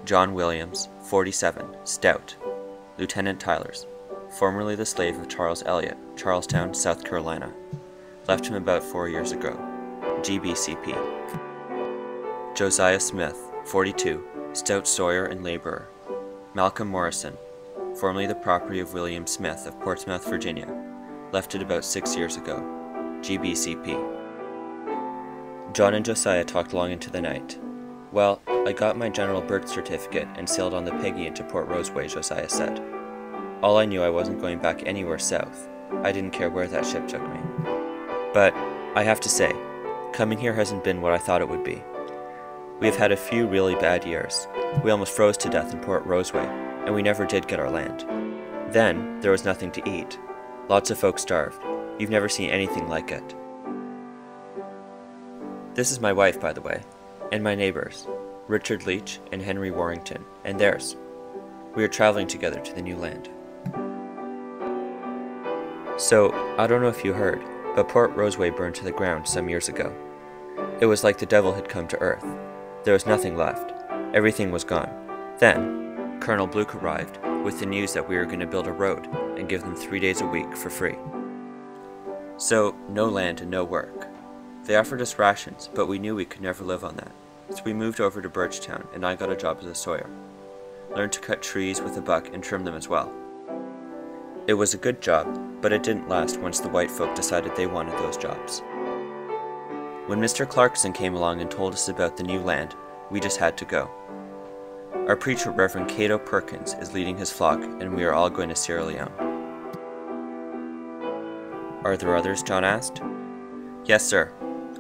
John Williams, 47, Stout, Lieutenant Tylers, formerly the slave of Charles Elliot, Charlestown, South Carolina. Left him about 4 years ago. GBCP. Josiah Smith, 42, Stout sawyer and laborer. Malcolm Morrison, formerly the property of William Smith of Portsmouth, Virginia. Left it about 6 years ago. GBCP. John and Josiah talked long into the night. Well, I got my general birth certificate and sailed on the Peggy into Port Roseway, Josiah said. All I knew, I wasn't going back anywhere south. I didn't care where that ship took me. But I have to say, coming here hasn't been what I thought it would be. We have had a few really bad years. We almost froze to death in Port Roseway, and we never did get our land. Then, there was nothing to eat. Lots of folks starved. You've never seen anything like it. This is my wife, by the way, and my neighbors, Richard Leach and Henry Warrington, and theirs. We are traveling together to the new land. So, I don't know if you heard, but Port Roseway burned to the ground some years ago. It was like the devil had come to earth. There was nothing left. Everything was gone. Then, Colonel Bluke arrived with the news that we were going to build a road and give them 3 days a week for free. So, no land and no work. They offered us rations, but we knew we could never live on that. So we moved over to Birchtown, and I got a job as a sawyer. Learned to cut trees with a buck and trim them as well. It was a good job, but it didn't last once the white folk decided they wanted those jobs. When Mr. Clarkson came along and told us about the new land, we just had to go. Our preacher, Reverend Cato Perkins, is leading his flock, and we are all going to Sierra Leone. Are there others? John asked. Yes, sir.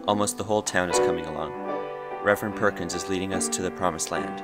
Almost the whole town is coming along. Reverend Perkins is leading us to the Promised Land.